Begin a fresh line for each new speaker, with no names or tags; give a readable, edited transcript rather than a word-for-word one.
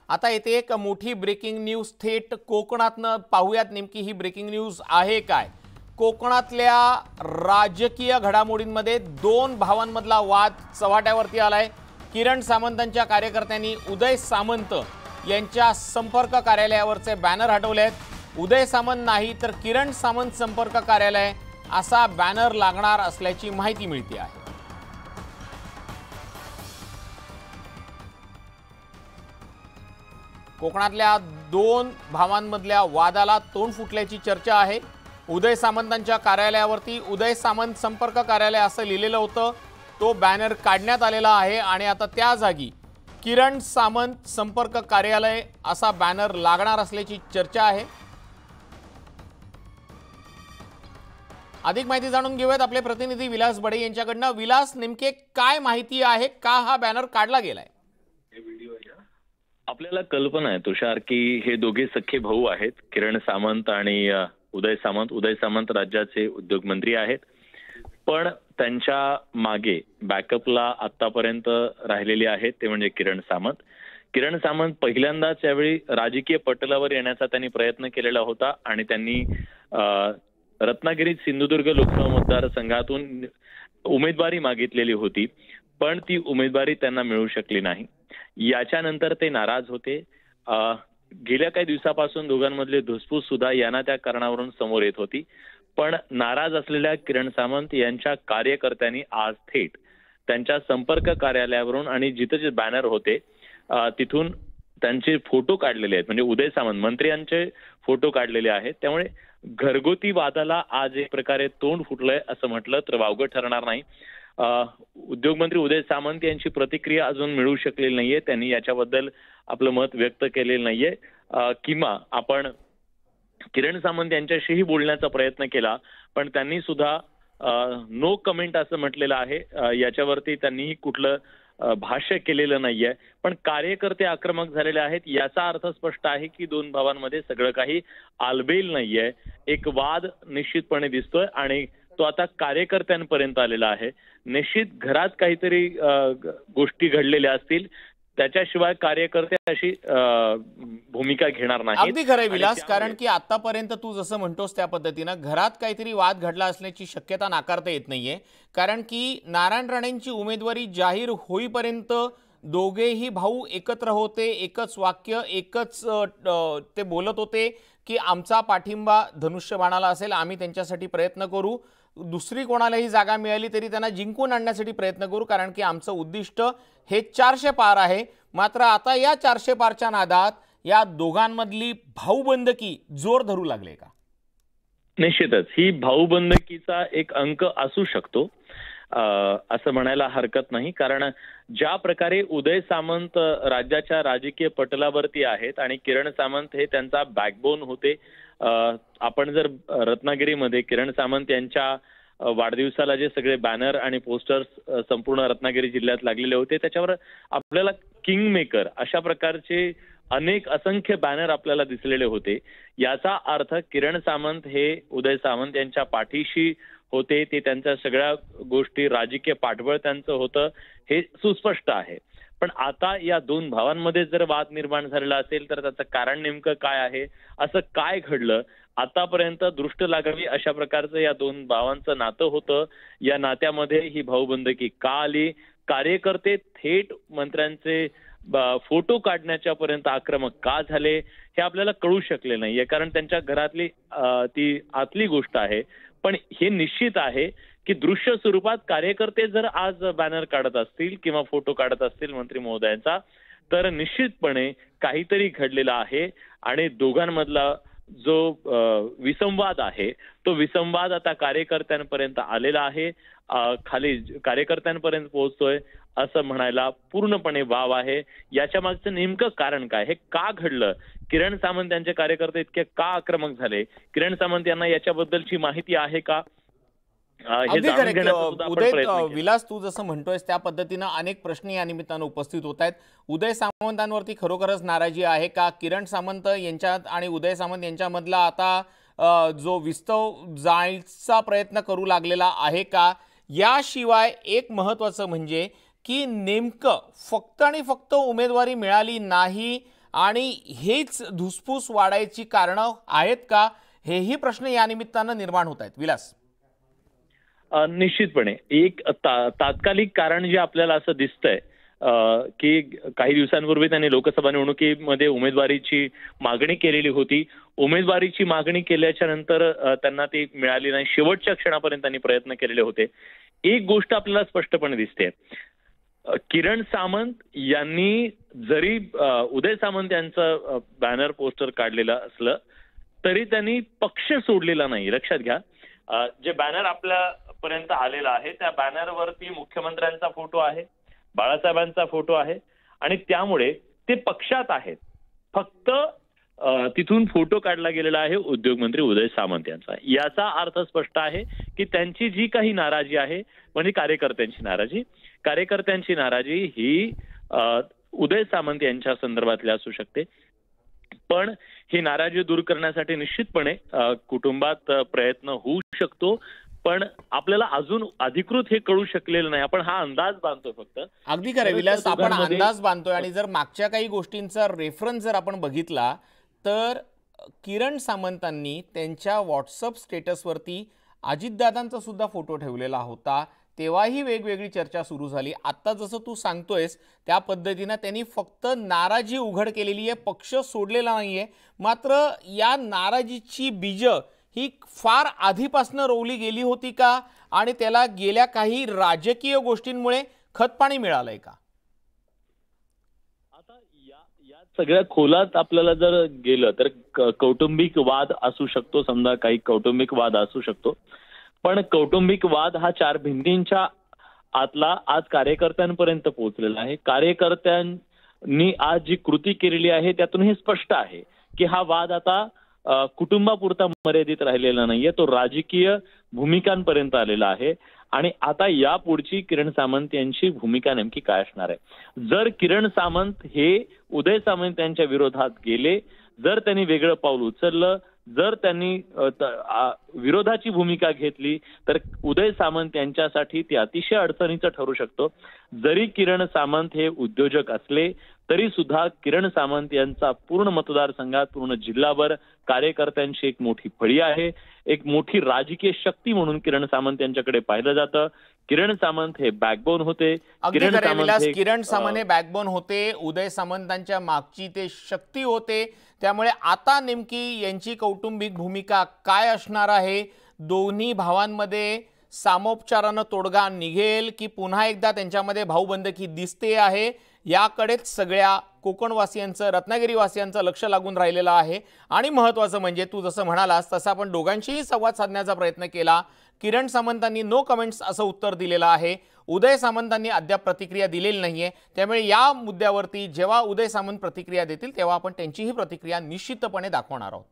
आता येथे एक मोठी ब्रेकिंग न्यूज थेट कोकणातनं पाहूयात, नेमकी ही ब्रेकिंग न्यूज आहे काय। कोकणातल्या राजकीय घडामोडींमध्ये दोन भावांमधला वाद चव्हाट्यावरती आलाय। किरण सामंतांच्या कार्यकर्त्यांनी उदय सामंत यांच्या संपर्क कार्यालयावरचे बॅनर हटवलेत। उदय सामंत नाही तर किरण सामंत संपर्क कार्यालय असा बॅनर लागणार असल्याची माहिती मिळते आहे। कोकणातल्या दोन भावांमधल्या वादाला तोंड फुटल्याची चर्चा आहे। उदय सामंतांच्या कार्यालयावरती उदय सामंत संपर्क कार्यालय असं लिहिलेलं होतं, तो बॅनर काढण्यात आलेला आहे आणि आता त्या जागी किरण सामंत संपर्क कार्यालय असा बॅनर लागणार असल्याची चर्चा आहे। अधिक माहिती जाणून घेऊयात आपले प्रतिनिधी विलास बडे यांच्याकडनं। विलास, नेमके काय माहिती आहे, का हा बॅनर काढला गेलाय?
आपल्याला कल्पना आहे तुषार की हे दोघे सख्खे भाऊ आहेत, किरण सामंत आणि उदय सामंत। उदय सामंत राज्याचे उद्योगमंत्री आहेत, पण त्यांच्या मागे बॅकअपला आतापर्यंत राहिलेले आहेत ते म्हणजे किरण सामंत। किरण सामंत पहिल्यांदाच यावेळी राजकीय पटलावर येण्याचा त्यांनी प्रयत्न केलेला होता आणि त्यांनी रत्नागिरी सिंधुदुर्ग लोकसभा मतदारसंघातून उमेदवारी मागितलेली होती, पण ती उमेदवारी त्यांना मिळू शकली नाही। याच्यानंतर ते नाराज होते। गेल्या काही दिवसापासून दोघांमधले धुसफूस सुद्धा यांना त्या कारणावरून समोर येत होती, पण नाराज असलेल्या किरण सामंत यांच्या कार्यकर्त्यांनी आज थेट त्यांच्या संपर्क कार्यालयावरून आणि जिथे जे बॅनर होते तिथून त्यांचे फोटो काढलेले आहेत, म्हणजे उदय सामंत मंत्र्यांचे फोटो काढलेले आहेत। त्यामुळे घरगुती वादाला आज एक प्रकारे तोंड फुटलंय असं म्हटलं तर वावगं ठरणार नाही। उद्योगमंत्री उदय सामंत यांची प्रतिक्रिया अजून मिळू शकलेली नाहीये, त्यांनी याच्याबद्दल आपलं मत व्यक्त केलेलं नाहीये। किंवा आपण किरण सामंत यांच्याशीही बोलण्याचा प्रयत्न केला, पण त्यांनी सुद्धा नो कमेंट असं म्हटलेलं आहे। याच्यावरती त्यांनीही कुठलं भाष्य केलेलं नाहीये। पण कार्यकर्ते आक्रमक झालेले आहेत, याचा अर्थ स्पष्ट आहे की दोन भावांमध्ये सगळं काही आलबेल नाहीये। एक वाद निश्चितपणे दिसतोय आणि तो आता कार्यकर्त्यांपर्यंत आलेला आहे। निश्चित घरात काहीतरी गोष्टी घडलेल्या असतील, त्याच्याशिवाय कार्यकर्ते अशी भूमिका घेणार नाहीत।
अगदी खरंय विलास, कारण की आतापर्यंत तू जसं म्हणतोस त्या पद्धतीनं घरात काहीतरी वाद घडला असण्याची शक्यता नाकारता येत नाहीये, कारण की नारायण राणेंची उमेदवारी जाहीर होईपर्यंत दोघेही भाऊ एकत्र होते, एकच वाक्य, एकच ते बोलत होते की आमचा पाठिंबा धनुष्यबाणाला असेल, आम्ही त्यांच्यासाठी प्रयत्न करू, दुसरी कोणालाही जागा मिळाली तरी त्यांना जिंकून आणण्यासाठी प्रयत्न करू, कारण की आमचं उद्दिष्ट हे 400 पार आहे। मात्र आता या 400 पारच्या नादात या दोघांमधली भाऊबंदकी जोर धरू लागले का?
निश्चितच ही भाऊबंदकीचा एक अंक असू शकतो असं म्हणायला हरकत नाही, कारण ज्या प्रकारे उदय सामंत राज्याच्या राजकीय पटलावरती आहेत आणि किरण सामंत हे त्यांचा बॅकबोन होते। आपण जर रत्नागिरीमध्ये किरण सामंत यांच्या वाढदिवसाला जे सगळे बॅनर आणि पोस्टर्स संपूर्ण रत्नागिरी जिल्ह्यात लागलेले होते, त्याच्यावर आपल्याला किंग मेकर अशा प्रकारचे असंख्य बॅनर आपल्याला दिसलेले होते। याचा अर्थ किरण सामंत हे उदय सामंत यांच्या पाठीशी होते, ते त्यांच्या सगळ्या गोष्टी राजकीय पाठबळ त्यांचं होतं हे सुस्पष्ट आहे। पण आता या दोन भावांमध्ये जर वाद निर्माण झालेला असेल तर त्याचं कारण नेमकं काय आहे, असं काय घडलं, आतापर्यंत दृष्ट लागावी अशा प्रकारचं या दोन भावांचं नातं होतं। या नात्यामध्ये ही भाऊबंदकी का आली, कार्यकर्ते थेट मंत्र्यांचे फोटो काढण्याच्या पर्यंत आक्रमक का झाले, हे आपल्याला कळू शकले नाहीये, कारण त्यांच्या घरातली ती आतली गोष्ट आहे। पण हे निश्चित आहे की दृश्य स्वरूपात कार्यकर्ते जर आज बॅनर काढत असतील किंवा फोटो काढत असतील मंत्री महोदयांचा, तर निश्चितपणे काहीतरी घडलेला आहे आणि दोघांमधला जो विसंवाद आहे तो विसंवाद आता कार्यकर्त्यांपर्यंत आलेला आहे, खाली कार्यकर्त्यांपर्यंत पोहोचतोय असं म्हणायला पूर्णपणे वाव आहे। याच्या मागचं नेमकं कारण काय, हे का घडलं, किरण सामंत यांचे कार्यकर्ते इतके का आक्रमक झाले, किरण सामंत यांना याच्याबद्दलची माहिती आहे का,
उदय विलास, तू जसं म्हणतोयस त्या पद्धतीनं अनेक प्रश्न या निमित्तानं उपस्थित होत आहेत। उदय सामंतांवरती खरोखरच नाराजी आहे का? किरण सामंत यांच्यात आणि उदय सामंत यांच्यामधला आता जो विस्तव जायचा प्रयत्न करू लागलेला आहे का? याशिवाय एक महत्त्वाचं म्हणजे की नेमकं फक्त आणि फक्त उमेदवारी मिळाली नाही आणि हेच धुसफूस वाढायची कारणं आहेत का, हेही प्रश्न या निमित्तानं निर्माण होत आहेत. विलास.
निश्चितपणे एक तात्कालिक कारण जे आपल्याला असं दिसतंय की काही दिवसांपूर्वी त्यांनी लोकसभा निवडणुकीमध्ये उमेदवारीची मागणी केलेली होती. उमेदवारीची मागणी केल्याच्या नंतर त्यांना ती मिळाली नाही. शेवटच्या क्षणापर्यंत त्यांनी प्रयत्न केलेले होते. एक गोष्ट आपल्याला स्पष्टपणे दिसते, किरण सामंत यांनी जरी उदय सामंत यांचं बॅनर पोस्टर काढलेलं असलं तरी त्यांनी पक्ष सोडलेला नाही. लक्षात घ्या, जे बॅनर आपल्यापर्यंत आलेलं आहे त्या बॅनरवरती मुख्यमंत्र्यांचा फोटो आहे, बाळासाहेबांचा फोटो आहे आणि त्यामुळे ते पक्षात आहेत. फक्त तिथून फोटो काढला गेलेला आहे उद्योगमंत्री उदय सामंत यांचा. याचा अर्थ स्पष्ट आहे की त्यांची जी काही नाराजी आहे म्हणजे कार्यकर्त्यांची नाराजी ही उदय सामंत यांच्या संदर्भातली असू शकते. पण ही नाराजी दूर करण्यासाठी निश्चितपणे कुटुंबात प्रयत्न होऊ शकतो. पण आपल्याला अजून अधिकृत हे कळू शकलेलं नाही. आपण हा अंदाज बांधतोय फक्त.
अगदी खरं विलास, आपण अंदाज बांधतोय. आणि जर मागच्या काही गोष्टींचा रेफरन्स जर आपण बघितला तर किरण सामंतांनी त्यांच्या व्हॉट्सअप स्टेटसवरती अजितदादांचा सुद्धा फोटो ठेवलेला होता. तेव्हाही वेगवेगळी चर्चा सुरू झाली. आता जसं तू सांगतोयस त्या पद्धतीनं त्यांनी फक्त नाराजी उघड केलेली आहे, पक्ष सोडलेला नाहीये. मात्र या नाराजीची बीज ही फार आधीपासून रोवली गेली होती का, आणि त्याला गेल्या काही राजकीय गोष्टींमुळे खतपाणी मिळालंय का?
आता या सगळ्या खोलात आपल्याला जर गेलं तर कौटुंबिक वाद असू शकतो. समजा काही कौटुंबिक वाद असू शकतो, पण कौटुंबिक वाद हा चार भिंतींच्या आतला आज कार्यकर्त्यांपर्यंत पोहोचलेला आहे. कार्यकर्त्यांनी आज जी कृती केलेली आहे त्यातून हे स्पष्ट आहे की हा वाद आता कुटुंबापुरता मर्यादित राहिलेला नाहीये, तो राजकीय भूमिकांपर्यंत आलेला आहे. आणि आता यापुढची किरण सामंत यांची भूमिका नेमकी काय असणार आहे? जर किरण सामंत हे उदय सामंत यांच्या विरोधात गेले, जर त्यांनी वेगळं पाऊल उचललं, जर त्यांनी विरोधाची भूमिका घेतली तर उदय सामंत यांच्यासाठी ती अतिशय अडचणीचं ठरू शकतो. जरी किरण सामंत हे उद्योजक असले तरी सुद्धा किरण सामंत यांचा पूर्ण मतदारसंघात, पूर्ण जिल्हाभर कार्यकर्त्यांची एक मोठी फळी आहे. एक मोठी राजकीय शक्ती म्हणून किरण सामंत यांच्याकडे पाहिलं जातं. किरण सामंत हे बॅकबोन होते.
किरण सामंत हे बॅकबोन होते, उदय सामंतांच्या मागची ते शक्ती होते. त्यामुळे आता नेमकी यांची कौटुंबिक भूमिका काय असणार आहे? दोन्ही भावांमध्ये सामोपचारानं तोडगा निघेल की पुन्हा एकदा त्यांच्यामध्ये भाऊबंदकी दिसते आहे? याकडेच सगळ्या कोकणवासियांचं, रत्नागिरीवासियांचं लक्ष लागून राहिलेलं आहे. आणि महत्त्वाचं म्हणजे तू जसं म्हणालास तसं आपण दोघांशीही संवाद साधण्याचा प्रयत्न केला. किरण सामंतांनी नो कमेंट्स असं उत्तर दिलेलं आहे. उदय सामंतांनी अद्याप प्रतिक्रिया दिलेली नाहीये. त्यामुळे या मुद्द्यावरती जेव्हा उदय सामंत प्रतिक्रिया देतील तेव्हा आपण त्यांचीही प्रतिक्रिया निश्चितपणे दाखवणार आहोत.